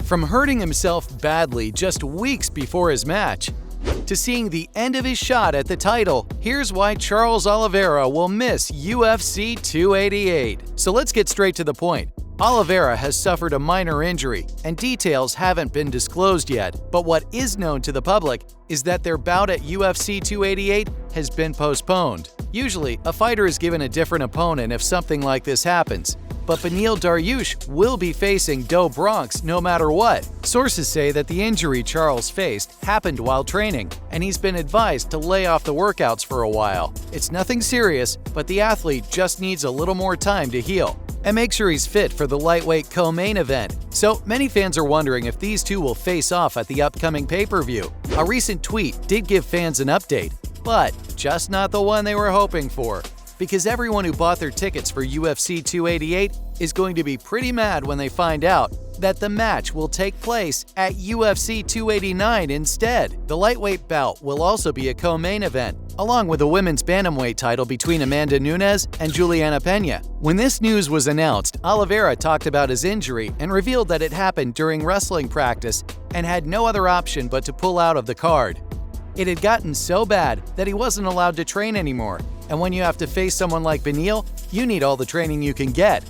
From hurting himself badly just weeks before his match, to seeing the end of his shot at the title, here's why Charles Oliveira will miss UFC 288. So let's get straight to the point. Oliveira has suffered a minor injury, and details haven't been disclosed yet, but what is known to the public is that their bout at UFC 288 has been postponed. Usually, a fighter is given a different opponent if something like this happens, but Beneil Dariush will be facing Do Bronx no matter what. Sources say that the injury Charles faced happened while training, and he's been advised to lay off the workouts for a while. It's nothing serious, but the athlete just needs a little more time to heal and make sure he's fit for the lightweight co-main event. So many fans are wondering if these two will face off at the upcoming pay-per-view. A recent tweet did give fans an update, but just not the one they were hoping for, because everyone who bought their tickets for UFC 288 is going to be pretty mad when they find out that the match will take place at UFC 289 instead. The lightweight bout will also be a co-main event, along with a women's bantamweight title between Amanda Nunes and Juliana Pena. When this news was announced, Oliveira talked about his injury and revealed that it happened during wrestling practice and had no other option but to pull out of the card. It had gotten so bad that he wasn't allowed to train anymore, and when you have to face someone like Beneil, you need all the training you can get.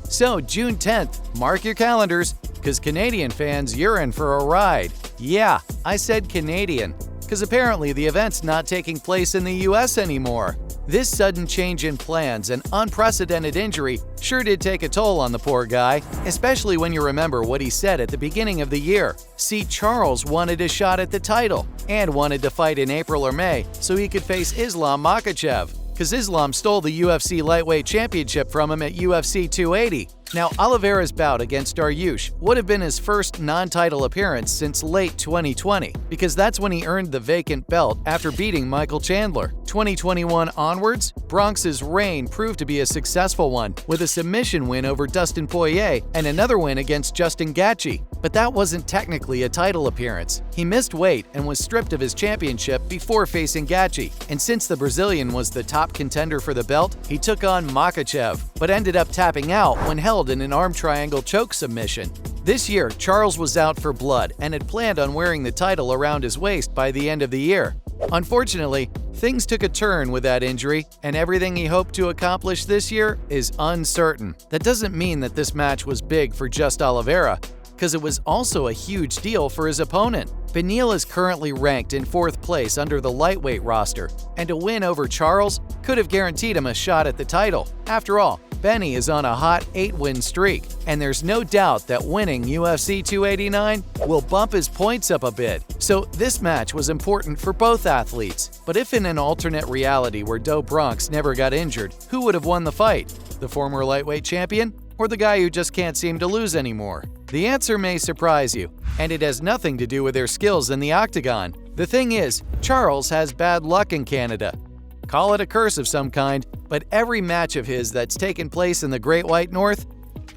So June 10th, mark your calendars, because Canadian fans, you're in for a ride. Yeah, I said Canadian, because apparently the event's not taking place in the US anymore. This sudden change in plans and unprecedented injury sure did take a toll on the poor guy, especially when you remember what he said at the beginning of the year. See, Charles wanted a shot at the title and wanted to fight in April or May so he could face Islam Makhachev, because Islam stole the UFC lightweight championship from him at UFC 280. Now, Oliveira's bout against Dariush would have been his first non-title appearance since late 2020, because that's when he earned the vacant belt after beating Michael Chandler. 2021 onwards, Bronx's reign proved to be a successful one, with a submission win over Dustin Poirier and another win against Justin Gaethje. But that wasn't technically a title appearance. He missed weight and was stripped of his championship before facing Gaethje, and since the Brazilian was the top contender for the belt, he took on Makhachev, but ended up tapping out when held in an arm triangle choke submission. This year, Charles was out for blood and had planned on wearing the title around his waist by the end of the year. Unfortunately, things took a turn with that injury, and everything he hoped to accomplish this year is uncertain. That doesn't mean that this match was big for just Oliveira, because it was also a huge deal for his opponent. Beneil is currently ranked in 4th place under the lightweight roster, and a win over Charles could have guaranteed him a shot at the title. After all, Benny is on a hot 8-win streak, and there's no doubt that winning UFC 289 will bump his points up a bit. So this match was important for both athletes. But if in an alternate reality where Do Bronx never got injured, who would have won the fight? The former lightweight champion? Or the guy who just can't seem to lose anymore? The answer may surprise you, and it has nothing to do with their skills in the octagon. The thing is, Charles has bad luck in Canada. Call it a curse of some kind, but every match of his that's taken place in the Great White North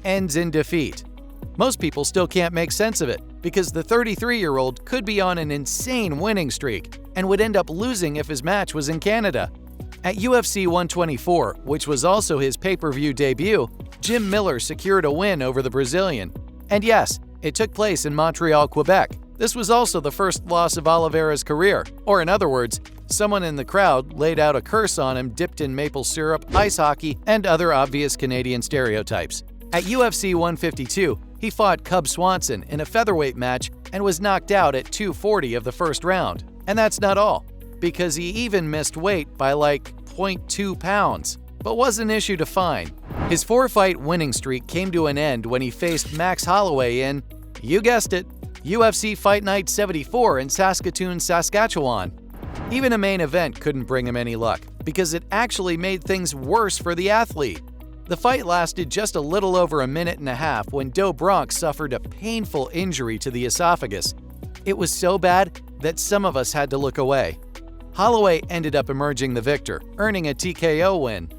ends in defeat. Most people still can't make sense of it, because the 33-year-old could be on an insane winning streak and would end up losing if his match was in Canada. At UFC 124, which was also his pay-per-view debut, Jim Miller secured a win over the Brazilian. And yes, it took place in Montreal, Quebec. This was also the first loss of Oliveira's career, or in other words, someone in the crowd laid out a curse on him dipped in maple syrup, ice hockey, and other obvious Canadian stereotypes. At UFC 152, he fought Cub Swanson in a featherweight match and was knocked out at 240 of the first round. And that's not all, because he even missed weight by like 0.2 pounds, but was an issue to find. His 4-fight winning streak came to an end when he faced Max Holloway in, you guessed it, UFC Fight Night 74 in Saskatoon, Saskatchewan. Even a main event couldn't bring him any luck, because it actually made things worse for the athlete. The fight lasted just a little over a minute and a half when Do Bronx suffered a painful injury to the esophagus. It was so bad that some of us had to look away. Holloway ended up emerging the victor, earning a TKO win.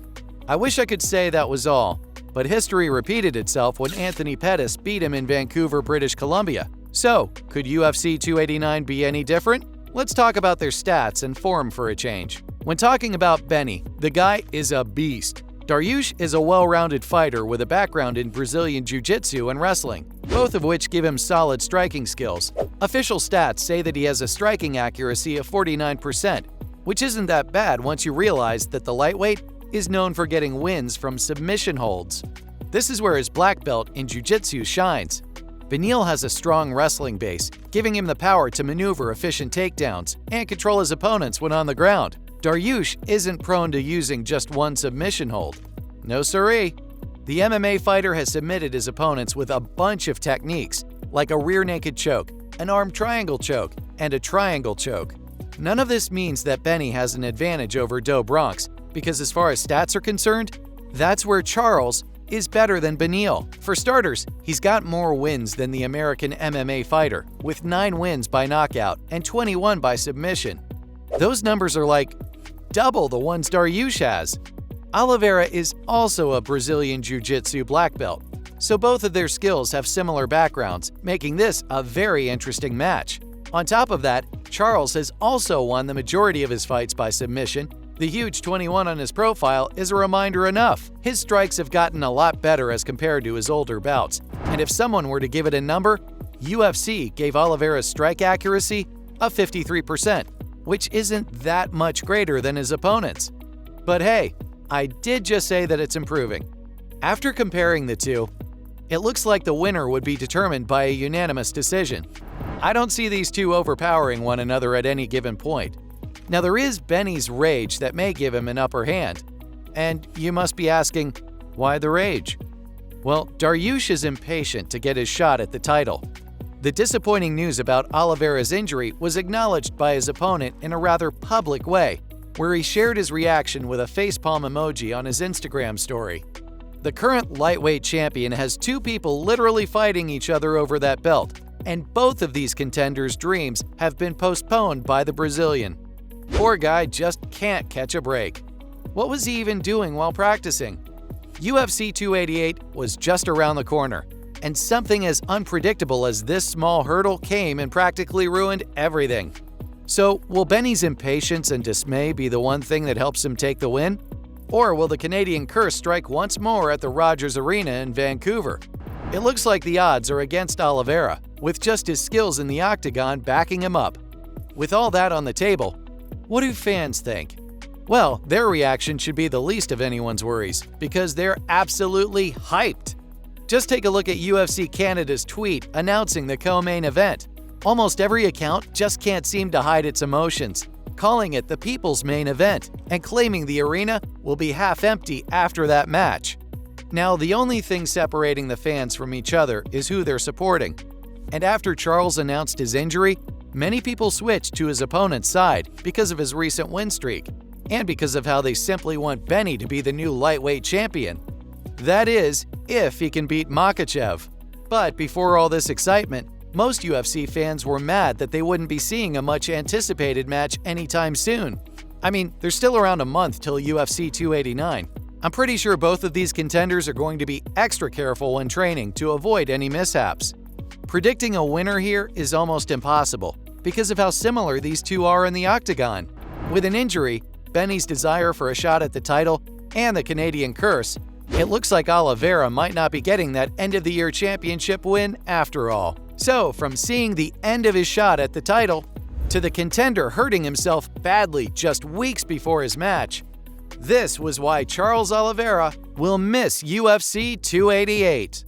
I wish I could say that was all, but history repeated itself when Anthony Pettis beat him in Vancouver, British Columbia. So, could UFC 289 be any different? Let's talk about their stats and form for a change. When talking about Benny, the guy is a beast. Dariush is a well-rounded fighter with a background in Brazilian Jiu-Jitsu and wrestling, both of which give him solid striking skills. Official stats say that he has a striking accuracy of 49%, which isn't that bad once you realize that the lightweight is known for getting wins from submission holds. This is where his black belt in Jiu-Jitsu shines. Beneil has a strong wrestling base, giving him the power to maneuver efficient takedowns and control his opponents when on the ground. Dariush isn't prone to using just one submission hold. No siree. The MMA fighter has submitted his opponents with a bunch of techniques, like a rear naked choke, an arm triangle choke, and a triangle choke. None of this means that Benny has an advantage over Do Bronx, because as far as stats are concerned, that's where Charles is better than Beneil. For starters, he's got more wins than the American MMA fighter, with 9 wins by knockout and 21 by submission. Those numbers are like double the ones Dariush has. Oliveira is also a Brazilian Jiu-Jitsu black belt, so both of their skills have similar backgrounds, making this a very interesting match. On top of that, Charles has also won the majority of his fights by submission. The huge 21 on his profile is a reminder enough. His strikes have gotten a lot better as compared to his older bouts, and if someone were to give it a number, UFC gave Oliveira's strike accuracy a 53%, which isn't that much greater than his opponent's. But hey, I did just say that it's improving. After comparing the two, it looks like the winner would be determined by a unanimous decision. I don't see these two overpowering one another at any given point. Now there is Benny's rage that may give him an upper hand. And you must be asking, why the rage? Well, Dariush is impatient to get his shot at the title. The disappointing news about Oliveira's injury was acknowledged by his opponent in a rather public way, where he shared his reaction with a facepalm emoji on his Instagram story. The current lightweight champion has 2 people literally fighting each other over that belt, and both of these contenders' dreams have been postponed by the Brazilian. Poor guy just can't catch a break. What was he even doing while practicing? UFC 288 was just around the corner, and something as unpredictable as this small hurdle came and practically ruined everything. So, will Benny's impatience and dismay be the one thing that helps him take the win? Or will the Canadian curse strike once more at the Rogers Arena in Vancouver? It looks like the odds are against Oliveira, with just his skills in the octagon backing him up. With all that on the table, what do fans think? Well, their reaction should be the least of anyone's worries, because they're absolutely hyped. Just take a look at UFC Canada's tweet announcing the co-main event. Almost every account just can't seem to hide its emotions, calling it the people's main event and claiming the arena will be half empty after that match. Now, the only thing separating the fans from each other is who they're supporting. And after Charles announced his injury, many people switched to his opponent's side because of his recent win streak, and because of how they simply want Benny to be the new lightweight champion. That is, if he can beat Makhachev. But before all this excitement, most UFC fans were mad that they wouldn't be seeing a much anticipated match anytime soon. I mean, there's still around a month till UFC 289. I'm pretty sure both of these contenders are going to be extra careful when training to avoid any mishaps. Predicting a winner here is almost impossible because of how similar these two are in the octagon. With an injury, Benny's desire for a shot at the title, and the Canadian curse, it looks like Oliveira might not be getting that end-of-the-year championship win after all. So, from seeing the end of his shot at the title, to the contender hurting himself badly just weeks before his match, this was why Charles Oliveira will miss UFC 288.